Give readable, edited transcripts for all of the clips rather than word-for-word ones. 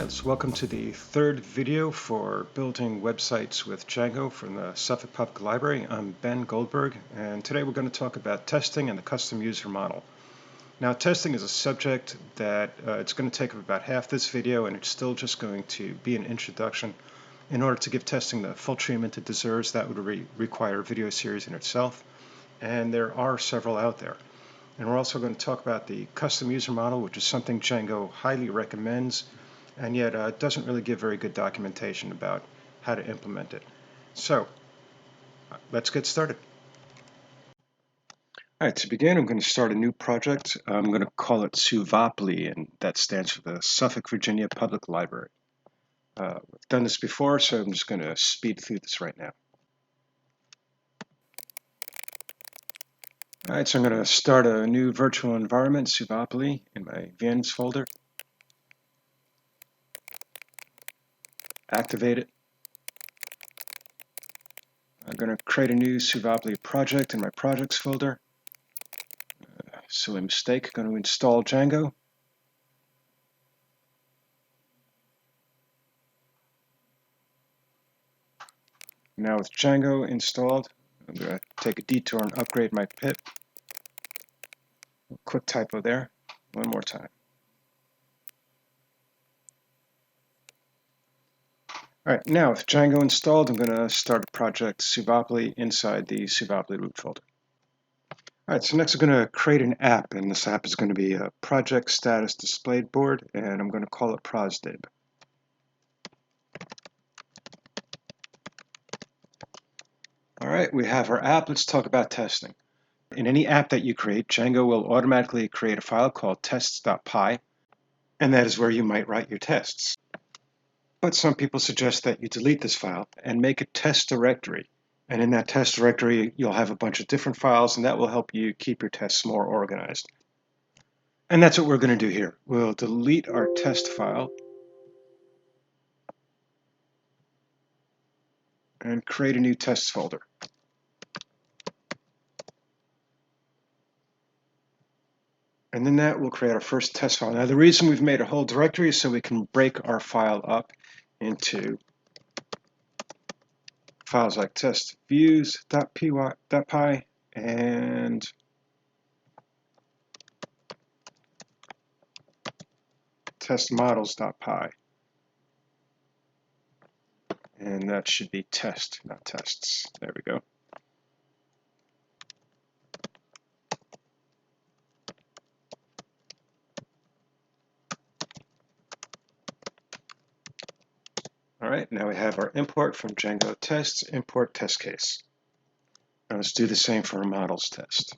Alright, so welcome to the third video for building websites with Django from the Suffolk Public Library. I'm Ben Goldberg, and today we're going to talk about testing and the custom user model. Now, testing is a subject that it's going to take up about half this video, and it's still just going to be an introduction. In order to give testing the full treatment it deserves, that would require a video series in itself, and there are several out there. And we're also going to talk about the custom user model, which is something Django highly recommends, and yet doesn't really give very good documentation about how to implement it. So let's get started. All right, to begin, I'm going to start a new project. I'm going to call it SUVAPLI, and that stands for the Suffolk, Virginia Public Library. We've done this before, so I'm just going to speed through this right now. All right, so I'm going to start a new virtual environment, SUVAPLI, in my VNs folder. Activate it. I'm going to create a new SUVAPLI project in my projects folder. Silly mistake, going to install Django. Now with Django installed, I'm going to take a detour and upgrade my pip. Quick typo there. One more time. All right, now with Django installed, I'm going to start a project SUVAPLI inside the SUVAPLI root folder. All right, so next I'm going to create an app, and this app is going to be a project status displayed board, and I'm going to call it ProsDib. All right, we have our app. Let's talk about testing. In any app that you create, Django will automatically create a file called tests.py, and that is where you might write your tests. But some people suggest that you delete this file and make a test directory. And in that test directory, you'll have a bunch of different files, and that will help you keep your tests more organized. And that's what we're going to do here. We'll delete our test file and create a new tests folder. And then that will create our first test file. Now, the reason we've made a whole directory is so we can break our file up into files like testviews.py and testmodels.py. And that should be test, not tests. There we go. All right, now we have our import from Django tests, import test case. Now let's do the same for our models test.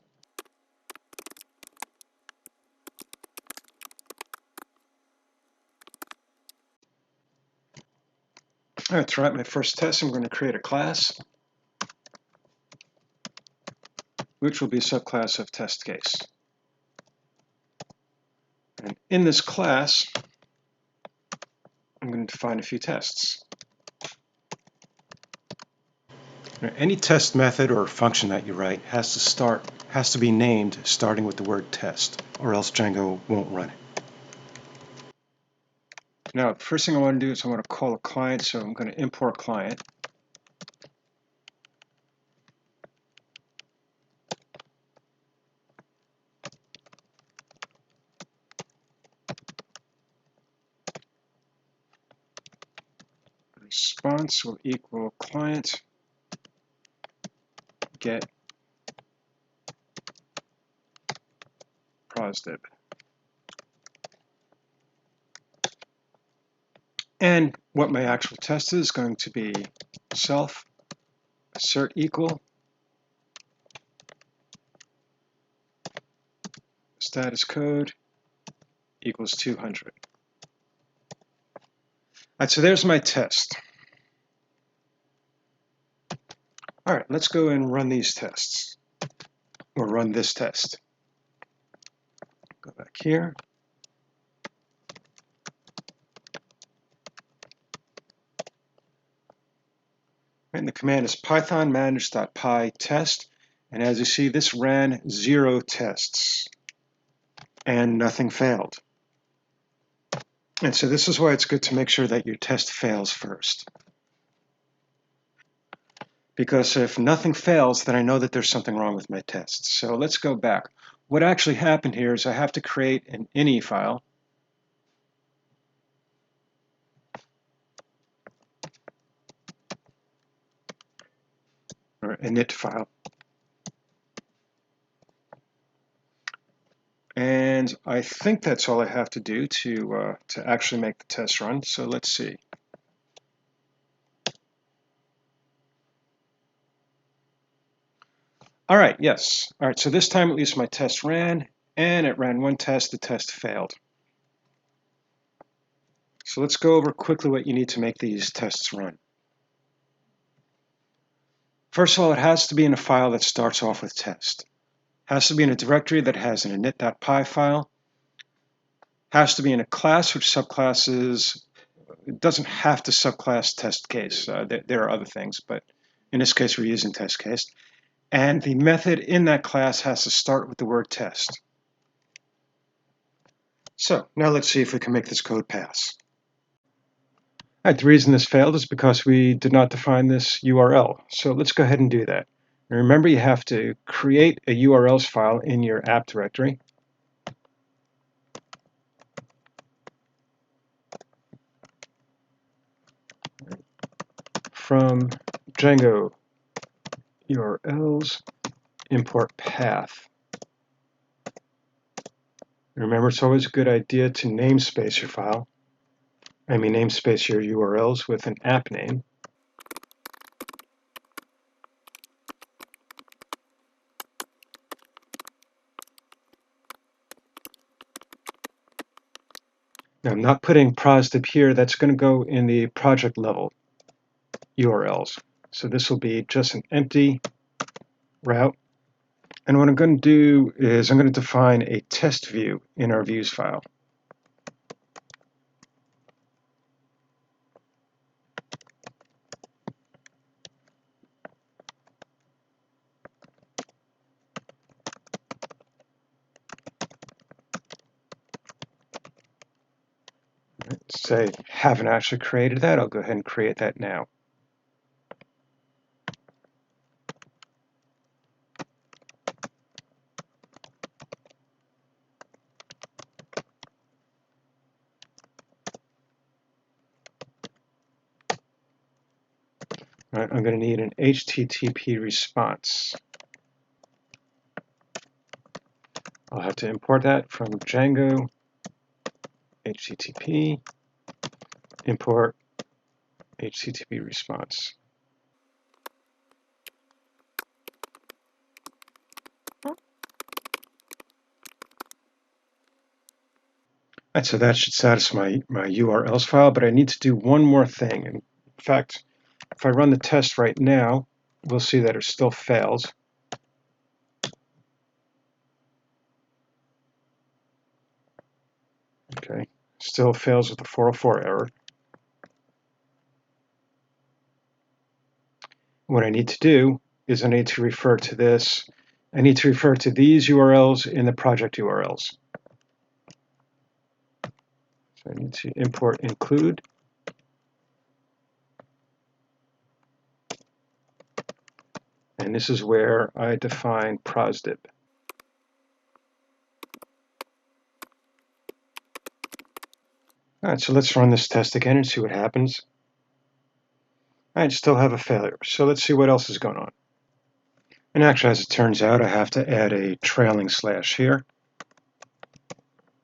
All right, to write my first test, I'm going to create a class, which will be a subclass of test case. And in this class, I'm going to define a few tests. Now, any test method or function that you write has to be named starting with the word test, or else Django won't run it. Now, the first thing I want to do is I want to call a client, so I'm going to import client. Response will equal client get ProsDib. And what my actual test is going to be self assert equal status code equals 200. All right, so there's my test. All right, let's go and run these tests, or run this test. Go back here. And the command is python manage.py test, and as you see, this ran 0 tests, and nothing failed. And so this is why it's good to make sure that your test fails first. Because if nothing fails, then I know that there's something wrong with my test. So let's go back. What actually happened here is I have to create an ini file. Or init file. And I think that's all I have to do to actually make the test run. So let's see. All right, yes. All right, so this time at least my test ran, and it ran one test, the test failed. So let's go over quickly what you need to make these tests run. First of all, it has to be in a file that starts off with test. Has to be in a directory that has an init.py file. Has to be in a class, which subclasses, it doesn't have to subclass test case. There are other things, but in this case we're using test case. And the method in that class has to start with the word test. So now let's see if we can make this code pass. All right, the reason this failed is because we did not define this URL. So let's go ahead and do that. And remember, you have to create a URLs file in your app directory. From Django URLs, import path. Remember, it's always a good idea to namespace your file. Namespace your URLs with an app name. Now, I'm not putting prosdib here. That's going to go in the project level URLs. So this will be just an empty route. And what I'm going to do is I'm going to define a test view in our views file. Say, haven't actually created that. I'll go ahead and create that now. All right, I'm going to need an HTTP response. I'll have to import that from Django, HTTP, import HTTP response. All right, so that should satisfy my URLs file, but I need to do one more thing. In fact, if I run the test right now, we'll see that it still fails. Okay, still fails with the 404 error. What I need to do is I need to refer to this. I need to refer to these URLs in the project URLs. So I need to import include. And this is where I define prosdib. All right, so let's run this test again and see what happens. I still have a failure. So let's see what else is going on. And actually, as it turns out, I have to add a trailing slash here.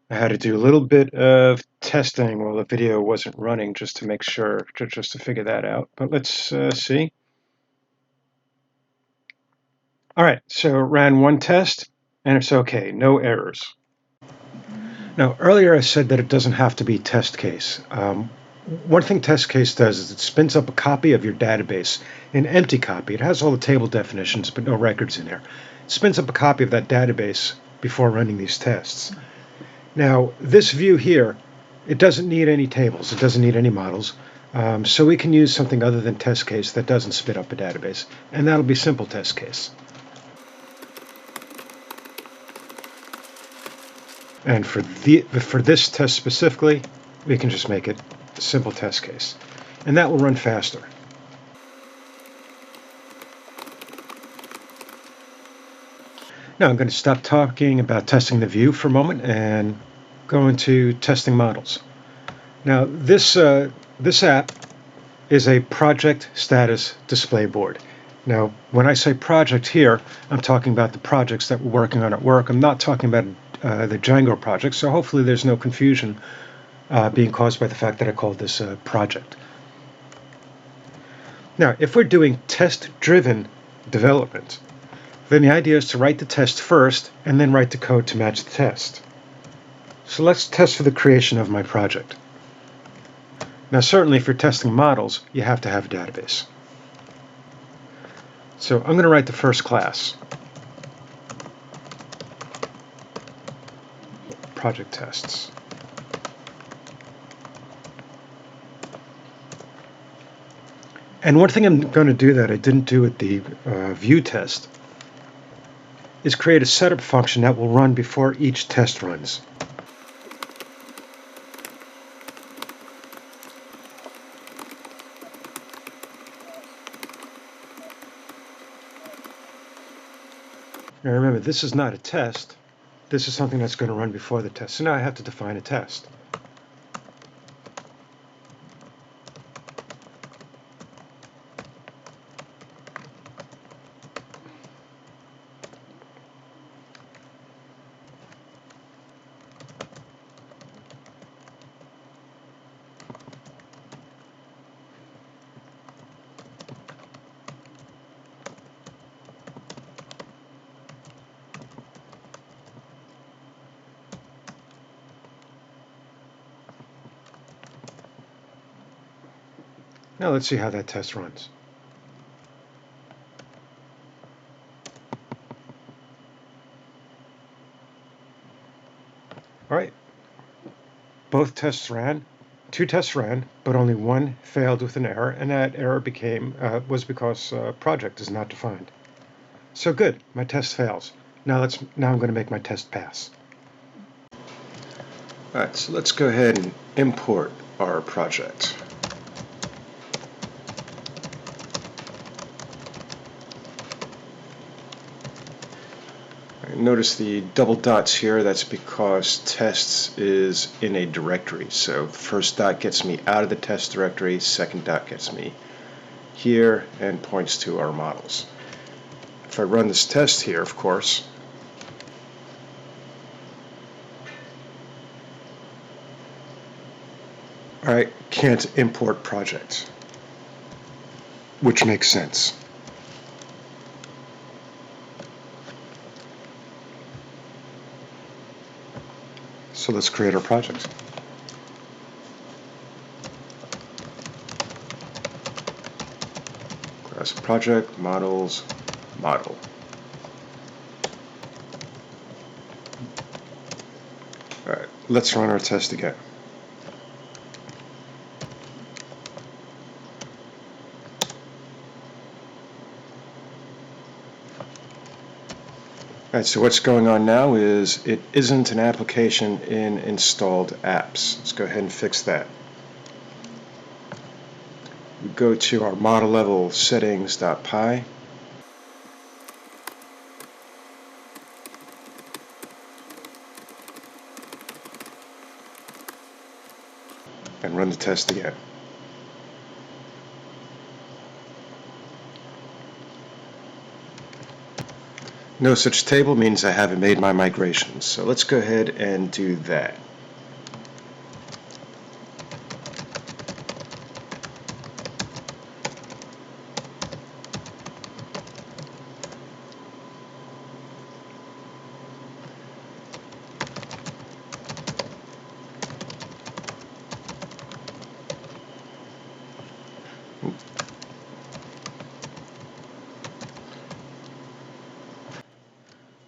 I had to do a little bit of testing while the video wasn't running just to make sure, just to figure that out. But let's see. All right, so ran one test, and it's okay, no errors. Now, earlier I said that it doesn't have to be test case. One thing test case does is it spins up a copy of your database, an empty copy. It has all the table definitions, but no records in there. It spins up a copy of that database before running these tests. Now, this view here, it doesn't need any tables. It doesn't need any models. So we can use something other than test case that doesn't spit up a database, and that'll be simple test case. And for this test specifically, we can just make it a simple test case. And that will run faster. Now I'm going to stop talking about testing the view for a moment and go into testing models. Now this app is a project status display board. Now when I say project here, I'm talking about the projects that we're working on at work. I'm not talking about the Django project, so hopefully there's no confusion being caused by the fact that I called this a project. Now if we're doing test-driven development, then the idea is to write the test first and then write the code to match the test. So let's test for the creation of my project. Now certainly if you're testing models, you have to have a database. So I'm going to write the first class, project tests. And one thing I'm going to do that I didn't do with the view test is create a setup function that will run before each test runs. Now remember, this is not a test. This is something that's going to run before the test. So now I have to define a test. Now let's see how that test runs. All right, both tests ran. 2 tests ran, but only one failed with an error, and that error was because project is not defined. So good, my test fails. Now I'm going to make my test pass. All right, so let's go ahead and import our project. Notice the double dots here. That's because tests is in a directory. So the first dot gets me out of the test directory, second dot gets me here and points to our models. If I run this test here, of course, I can't import project, which makes sense. So let's create our project. Class project, models, model. All right, let's run our test again. All right, so what's going on now is it isn't an application in installed apps. Let's go ahead and fix that. We go to our model level settings.py. And run the test again. No such table means I haven't made my migrations. So let's go ahead and do that.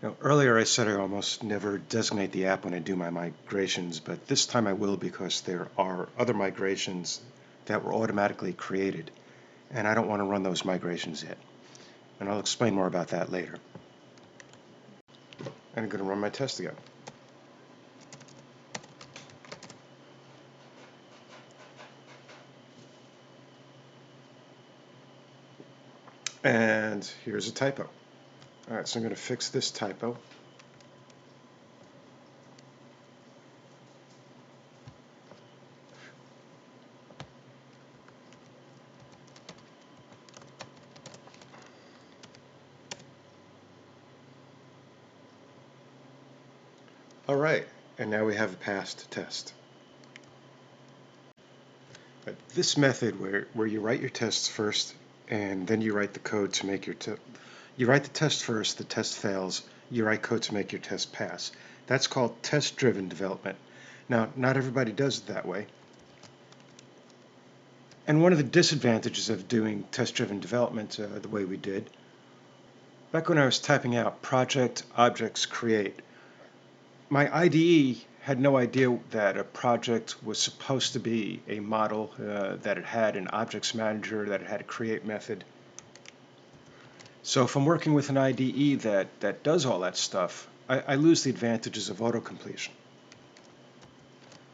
Now, earlier I said I almost never designate the app when I do my migrations, but this time I will because there are other migrations that were automatically created, and I don't want to run those migrations yet. And I'll explain more about that later. And I'm going to run my test again. And here's a typo. All right, so I'm going to fix this typo. All right, and now we have a passed test. This method where you write your tests first and then you write the code to make your you write the test first, the test fails, you write code to make your test pass. That's called test-driven development. Now, not everybody does it that way. And one of the disadvantages of doing test-driven development the way we did, back when I was typing out project objects create, my IDE had no idea that a project was supposed to be a model, that it had an objects manager, that it had a create method. So if I'm working with an IDE that does all that stuff, I lose the advantages of auto-completion.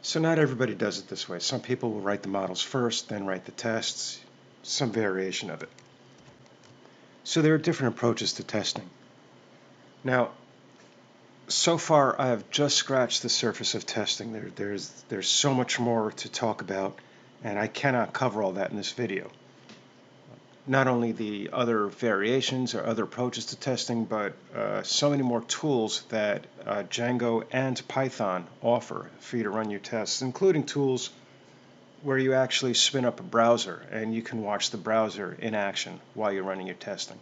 So not everybody does it this way. Some people will write the models first, then write the tests, some variation of it. So there are different approaches to testing. Now, so far I have just scratched the surface of testing. There's so much more to talk about, and I cannot cover all that in this video. Not only the other variations or other approaches to testing, but so many more tools that Django and Python offer for you to run your tests, including tools where you actually spin up a browser and you can watch the browser in action while you're running your testing.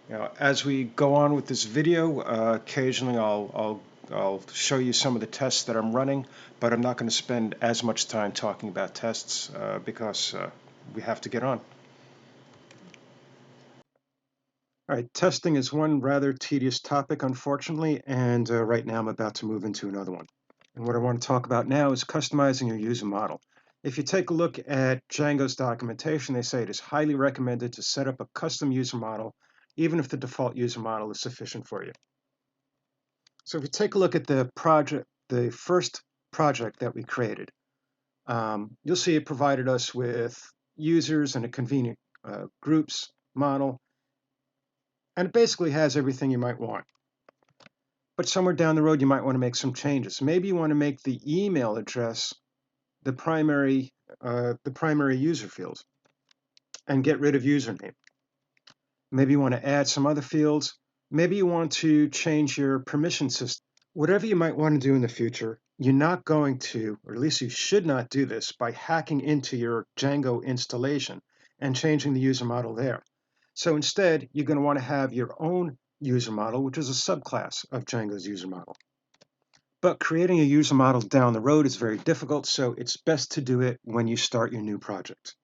Now, as we go on with this video, occasionally I'll show you some of the tests that I'm running, but I'm not going to spend as much time talking about tests because we have to get on. All right, testing is one rather tedious topic, unfortunately, and right now I'm about to move into another one. And what I want to talk about now is customizing your user model. If you take a look at Django's documentation, they say it is highly recommended to set up a custom user model, even if the default user model is sufficient for you. So if you take a look at the first project that we created, you'll see it provided us with users and a convenient groups model, and it basically has everything you might want. But somewhere down the road, you might want to make some changes. Maybe you want to make the email address the primary user field and get rid of username. Maybe you want to add some other fields. Maybe you want to change your permission system. Whatever you might want to do in the future, you're not going to, or at least you should not do this by hacking into your Django installation and changing the user model there. So instead, you're going to want to have your own user model, which is a subclass of Django's user model. But creating a user model down the road is very difficult, so it's best to do it when you start your new project.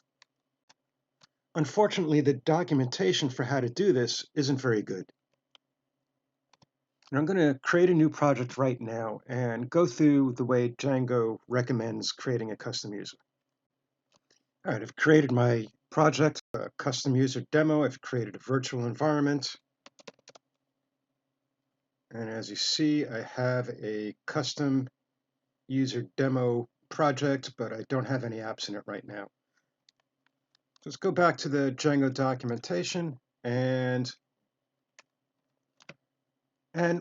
Unfortunately, the documentation for how to do this isn't very good. And I'm going to create a new project right now and go through the way Django recommends creating a custom user. All right, I've created my project, a custom user demo. I've created a virtual environment. And as you see, I have a custom user demo project, but I don't have any apps in it right now. Let's go back to the Django documentation, and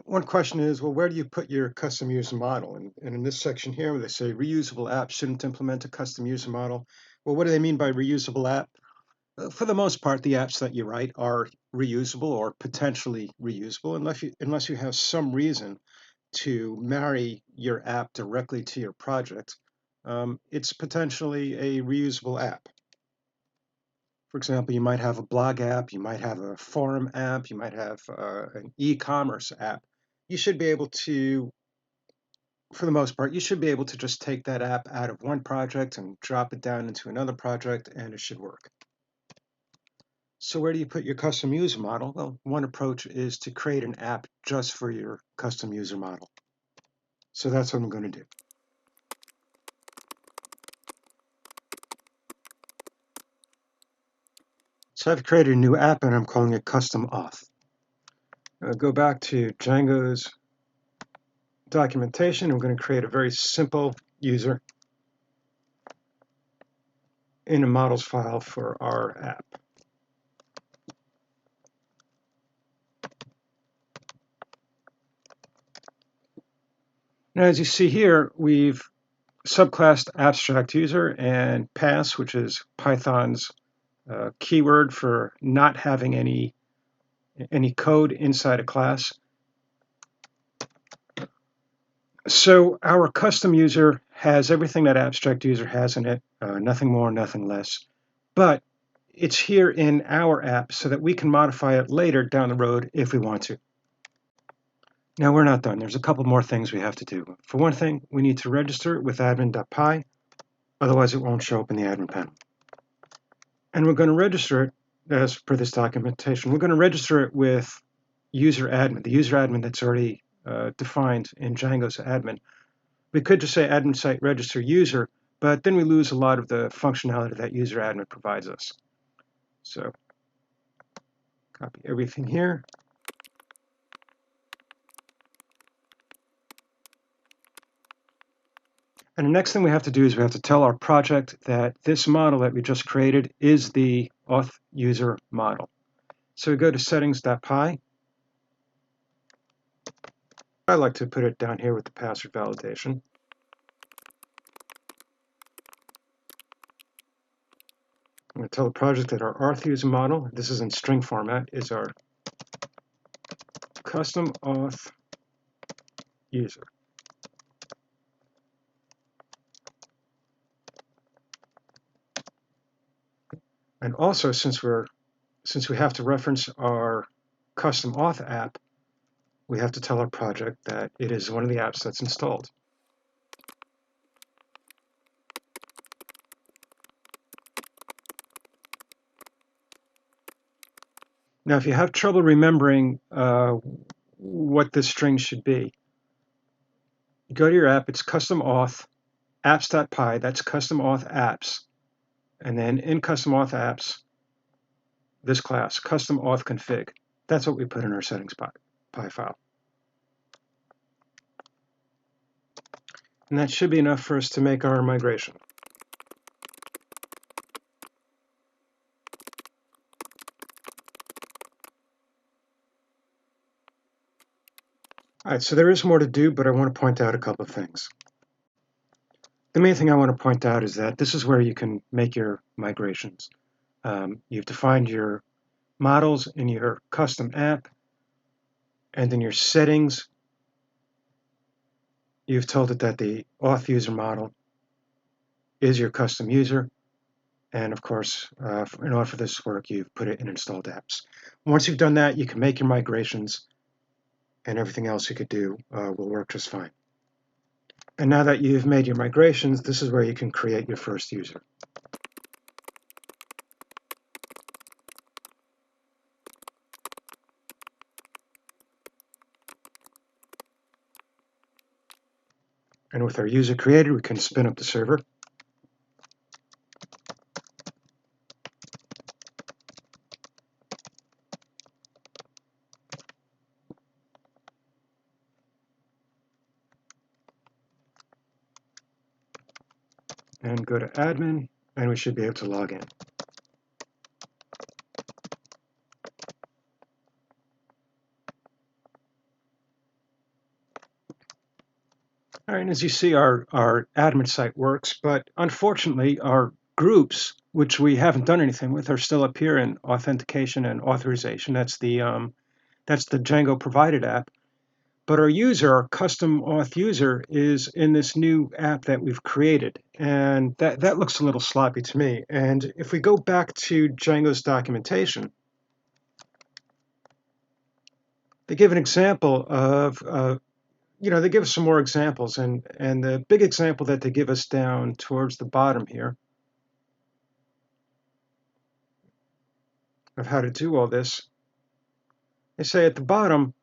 one question is, well, where do you put your custom user model? And in this section here, where they say reusable apps shouldn't implement a custom user model, well, what do they mean by reusable app? For the most part, the apps that you write are reusable or potentially reusable, unless you have some reason to marry your app directly to your project. It's potentially a reusable app. For example, you might have a blog app, you might have a forum app, you might have an e-commerce app. You should be able to, for the most part, you should be able to just take that app out of one project and drop it down into another project, and it should work. So where do you put your custom user model? Well, one approach is to create an app just for your custom user model. So that's what I'm going to do. So I've created a new app and I'm calling it Custom Auth. I'll go back to Django's documentation. I'm going to create a very simple user in a models file for our app. Now, as you see here, we've subclassed abstract user and pass, which is Python's keyword for not having any code inside a class. So our custom user has everything that abstract user has in it, nothing more, nothing less. But it's here in our app so that we can modify it later down the road if we want to. Now we're not done. There's a couple more things we have to do. For one thing, we need to register it with admin.py, otherwise it won't show up in the admin panel. And we're going to register it, as per this documentation, we're going to register it with user admin, the user admin that's already defined in Django's admin. We could just say admin site register user, but then we lose a lot of the functionality that user admin provides us. So copy everything here. And the next thing we have to do is we have to tell our project that this model that we just created is the auth user model. So we go to settings.py. I like to put it down here with the password validation. I'm going to tell the project that our auth user model, this is in string format, is our custom auth user. And also, since we have to reference our custom auth app, we have to tell our project that it is one of the apps that's installed. Now, if you have trouble remembering what this string should be, go to your app, it's custom auth, apps.py, that's custom auth apps. And then in custom auth apps, this class, custom auth config. That's what we put in our settings.py file. And that should be enough for us to make our migration. All right, so there is more to do, but I want to point out a couple of things. The main thing I want to point out is that this is where you can make your migrations. You've defined your models in your custom app, and in your settings, you've told it that the auth user model is your custom user. And of course, in order for this to work, you've put it in installed apps. Once you've done that, you can make your migrations, and everything else you could do will work just fine. And now that you've made your migrations, this is where you can create your first user. And with our user created, we can spin up the server. And go to admin, and we should be able to log in. All right, and as you see, our admin site works, but unfortunately, our groups, which we haven't done anything with, are still up here in authentication and authorization. That's the Django provided app. But our user, our custom auth user, is in this new app that we've created. And that looks a little sloppy to me. And if we go back to Django's documentation, they give an example of, they give us some more examples. And the big example that they give us down towards the bottom here of how to do all this, they say at the bottom,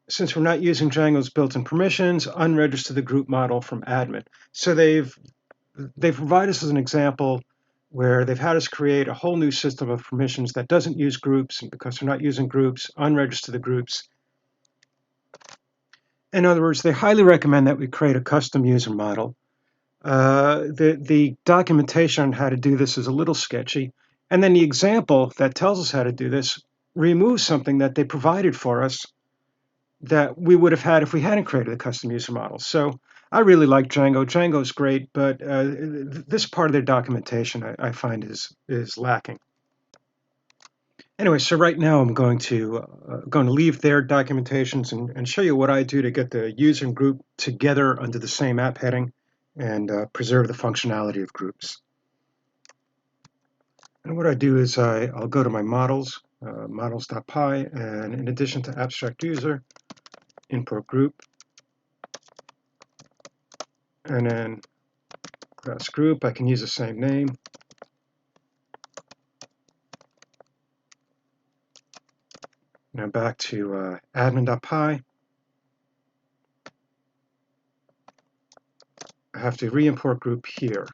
since we're not using Django's built-in permissions, unregister the group model from admin. So they've provided us as an example where they've had us create a whole new system of permissions that doesn't use groups, and because we're not using groups, unregister the groups. In other words, they highly recommend that we create a custom user model. The documentation on how to do this is a little sketchy, and then the example that tells us how to do this removes something that they provided for us that we would have had if we hadn't created a custom user model. So I really like Django. Django's great, but this part of their documentation I find is lacking. Anyway, so right now I'm going to leave their documentations and show you what I do to get the user and group together under the same app heading and preserve the functionality of groups. And what I do is I'll go to my models, models.py, and in addition to abstract user, import group, and then class group, I can use the same name. Now back to admin.py. I have to re-import group here.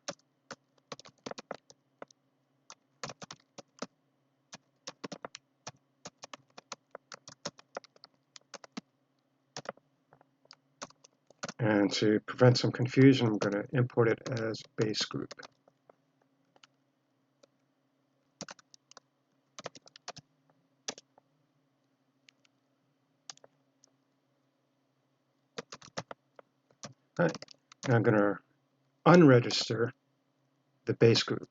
And to prevent some confusion, I'm going to import it as base group. All right. Now I'm going to unregister the base group.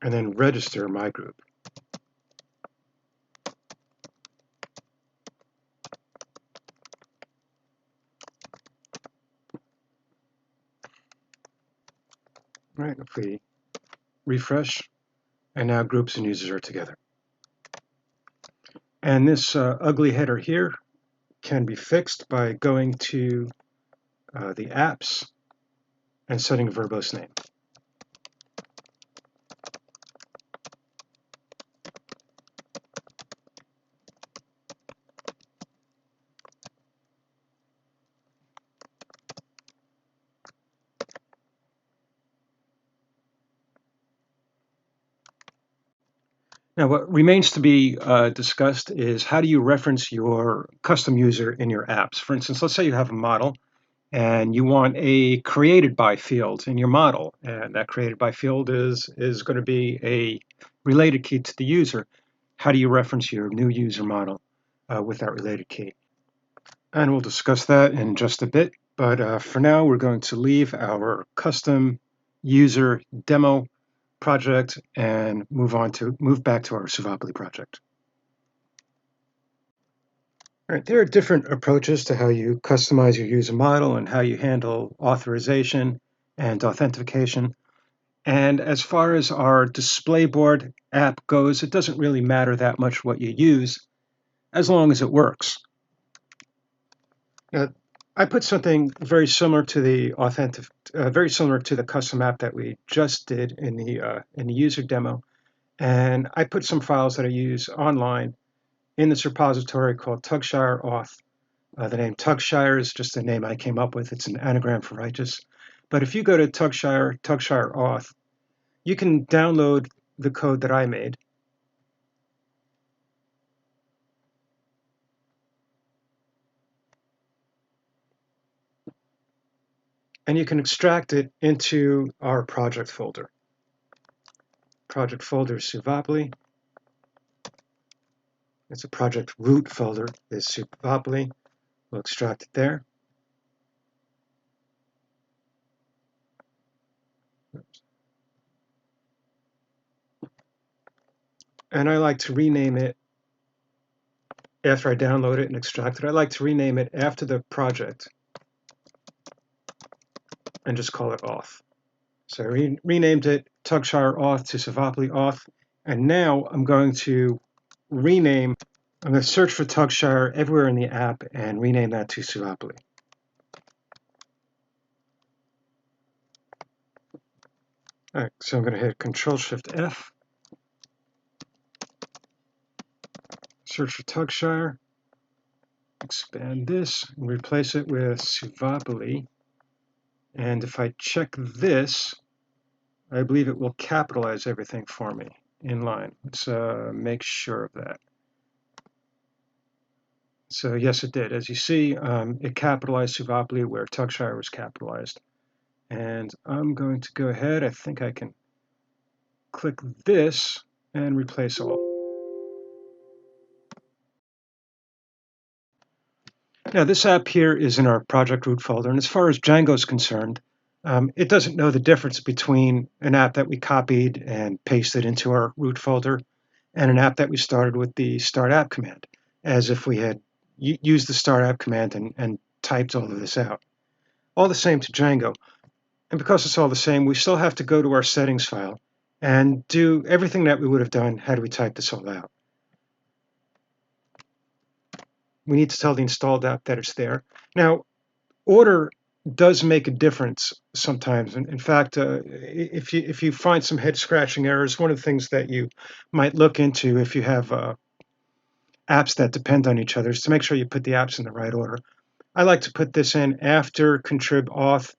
And then register my group. All right, if we refresh, and now groups and users are together. And this ugly header here can be fixed by going to the apps and setting a verbose name. Now, what remains to be discussed is how do you reference your custom user in your apps? For instance, let's say you have a model and you want a created by field in your model, and that created by field is going to be a related key to the user. How do you reference your new user model with that related key? And we'll discuss that in just a bit, but for now we're going to leave our custom user demo project and move back to our Suvapoli project. All right, there are different approaches to how you customize your user model and how you handle authorization and authentication. And as far as our display board app goes, it doesn't really matter that much what you use as long as it works. Now, I put something very similar to the custom app that we just did in the user demo, and I put some files that I use online in this repository called Tugshire Auth. The name Tugshire is just a name I came up with. It's an anagram for righteous. But if you go to Tugshire Auth, you can download the code that I made. And you can extract it into our project folder. Project folder is Suvapoli. It's a project root folder is Suvapoli. We'll extract it there. And I like to rename it after I download it and extract it. I like to rename it after the project and just call it Auth. So I renamed it Tugshire Auth to Suvapoli Auth. And now I'm going to search for Tugshire everywhere in the app and rename that to Suvapoli. All right, so I'm going to hit Control-Shift-F, search for Tugshire, expand this, and replace it with Suvapoli. And if I check this, I believe it will capitalize everything for me in line. Let's make sure of that. So yes, it did. As you see, it capitalized Suvapoli where Tugshire was capitalized. And I'm going to go ahead. I think I can click this and replace all. Now this app here is in our project root folder, and as far as Django is concerned, it doesn't know the difference between an app that we copied and pasted into our root folder and an app that we started with the start app command, as if we had used the start app command and typed all of this out. All the same to Django. And because it's all the same, we still have to go to our settings file and do everything that we would have done had we typed this all out. We need to tell the installed app that it's there. Now, order does make a difference sometimes. In fact, if you find some head scratching errors, one of the things that you might look into if you have apps that depend on each other is to make sure you put the apps in the right order. I like to put this in after contrib auth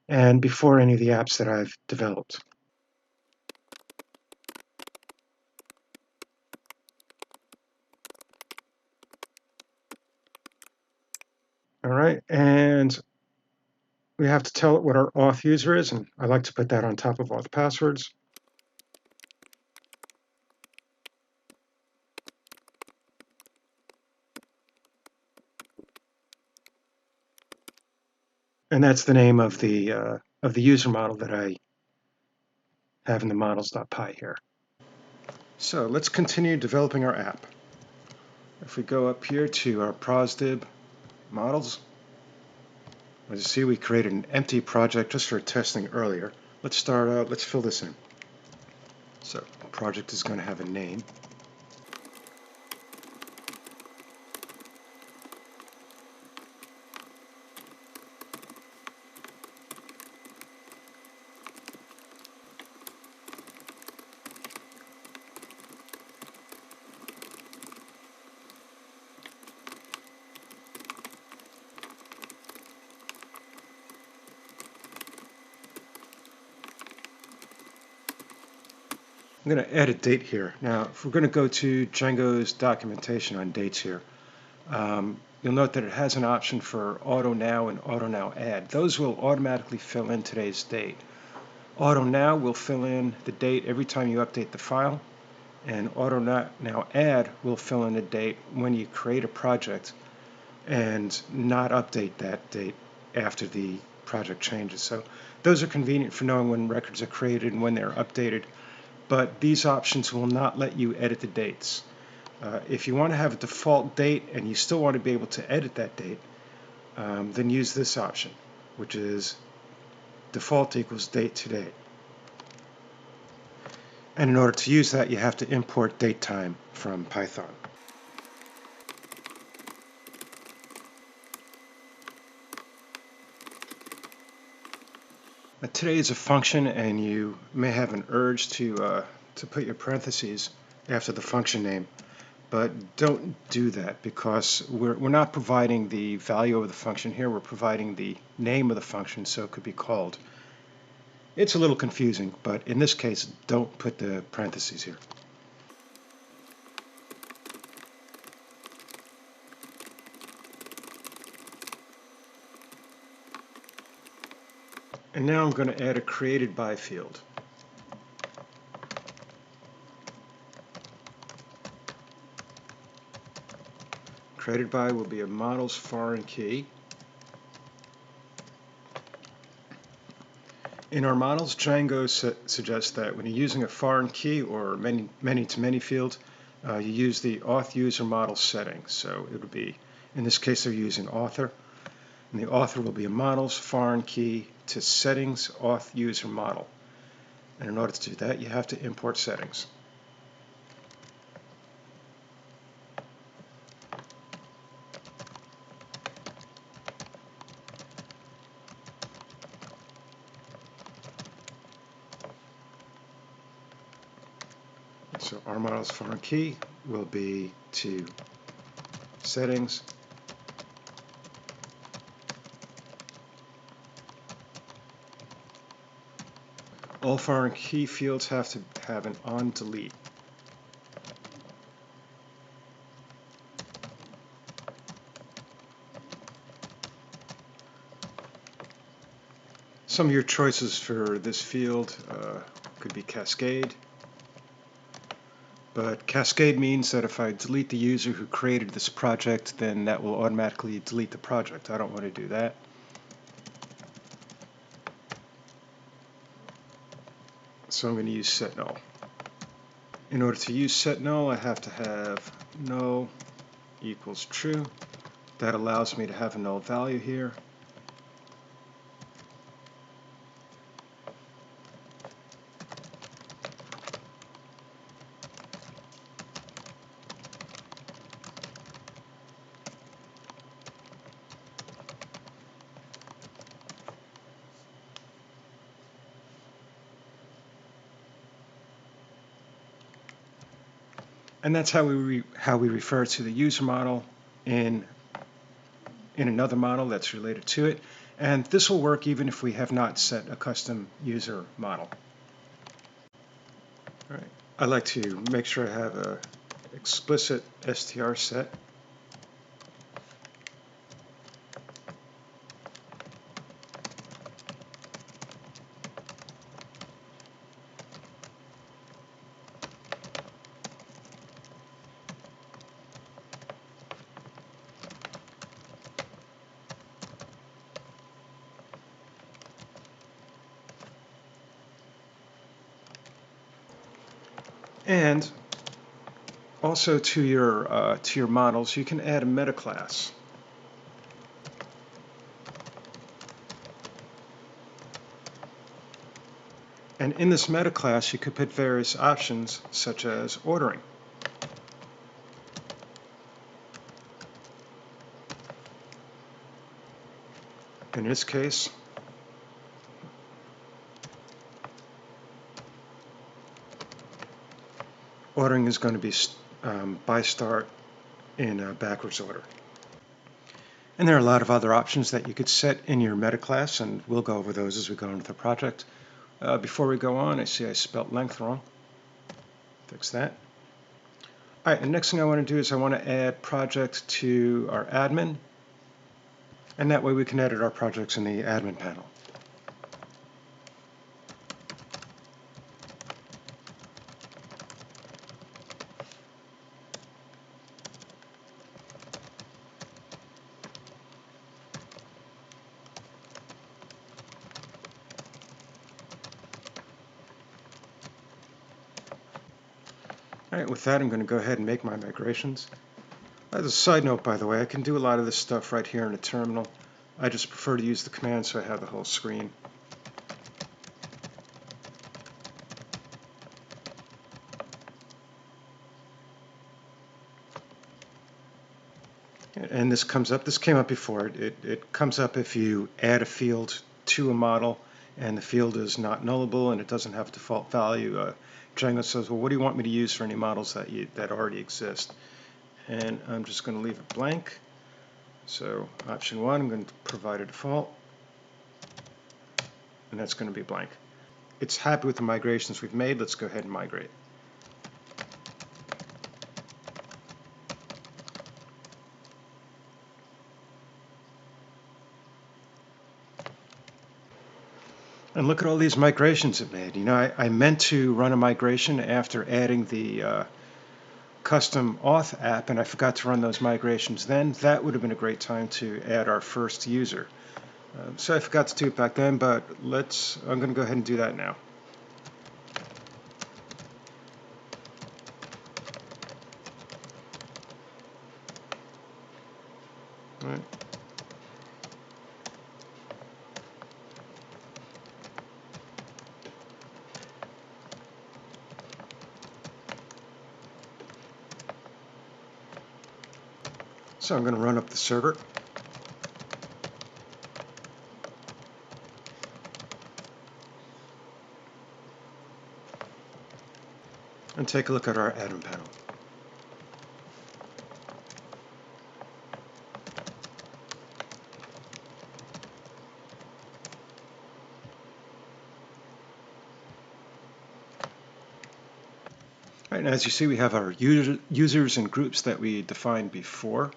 and before any of the apps that I've developed. All right, and we have to tell it what our auth user is, and I like to put that on top of auth passwords. And that's the name of the user model that I have in the models.py here. So let's continue developing our app. If we go up here to our prosdib models, as you see, we created an empty project just for testing earlier. Let's start out, let's fill this in. So the project is going to have a name. I'm going to add a date here. Now, if we're going to go to Django's documentation on dates here, you'll note that it has an option for Auto Now and Auto Now Add. Those will automatically fill in today's date. Auto Now will fill in the date every time you update the file, and Auto Now Add will fill in the date when you create a project and not update that date after the project changes. So those are convenient for knowing when records are created and when they're updated. But these options will not let you edit the dates. If you want to have a default date and you still want to be able to edit that date, then use this option, which is default equals date today. And in order to use that, you have to import datetime from Python. Today is a function, and you may have an urge to put your parentheses after the function name, but don't do that because we're not providing the value of the function here. We're providing the name of the function, so it could be called. It's a little confusing, but in this case, don't put the parentheses here. And now I'm going to add a created by field. Created by will be a model's foreign key. In our models, Django suggests that when you're using a foreign key or many-to-many field, you use the auth user model setting. So it would be, in this case, they're using author. And the author will be a model's foreign key to settings auth user model. And in order to do that, you have to import settings. So our model's foreign key will be to settings all foreign key fields have to have an on delete. Some of your choices for this field could be cascade, But cascade means that if I delete the user who created this project, then that will automatically delete the project. I don't want to do that. So I'm going to use setNull. In order to use setNull, I have to have null equals true. That allows me to have a null value here. And that's how we refer to the user model in another model that's related to it. And this will work even if we have not set a custom user model. All right. I like to make sure I have a explicit str set. And also to your models, you can add a meta class. And in this meta class, you could put various options such as ordering. In this case, ordering is going to be by start in backwards order. And there are a lot of other options that you could set in your meta class, and we'll go over those as we go into the project. Before we go on, I see I spelt length wrong. Fix that. All right, the next thing I want to do is I want to add project to our admin, and that way we can edit our projects in the admin panel. All right, with that, I'm going to go ahead and make my migrations. As a side note, by the way, I can do a lot of this stuff right here in the terminal. I just prefer to use the command so I have the whole screen. And this comes up, this came up before, it comes up if you add a field to a model and the field is not nullable and it doesn't have a default value. Django says, well, what do you want me to use for any models that already exist? And I'm just going to leave it blank. So option 1, I'm going to provide a default, and that's going to be blank. It's happy with the migrations we've made. Let's go ahead and migrate. And look at all these migrations it made. You know, I meant to run a migration after adding the custom Auth app, and I forgot to run those migrations then. That would have been a great time to add our first user. So I forgot to do it back then, but I'm going to go ahead and do that now. All right. So I'm going to run up the server. And take a look at our admin panel. All right, and as you see, we have our users and groups that we defined before,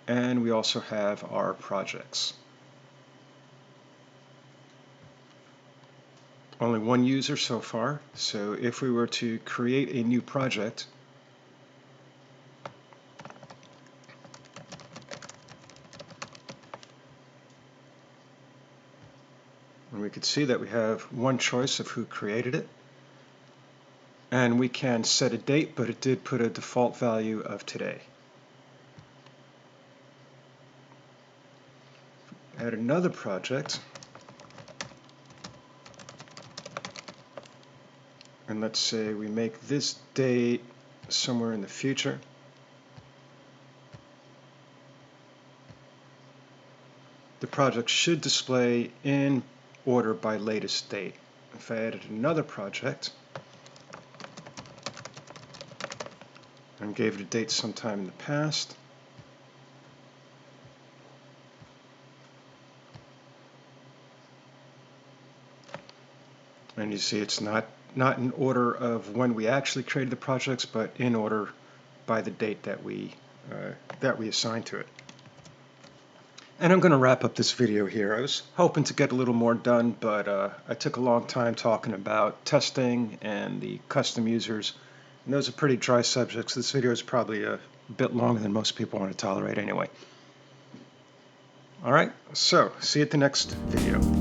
and we also have our projects. Only one user so far, so if we were to create a new project, we could see that we have one choice of who created it. And we can set a date, but it did put a default value of today. Add another project. And let's say we make this date somewhere in the future. The project should display in order by latest date. If I added another project and gave it a date sometime in the past, and you see it's not in order of when we actually created the projects, but in order by the date that we assigned to it. And I'm going to wrap up this video here. I was hoping to get a little more done, but I took a long time talking about testing and the custom users, and those are pretty dry subjects. This video is probably a bit longer than most people want to tolerate anyway. All right, so see you at the next video.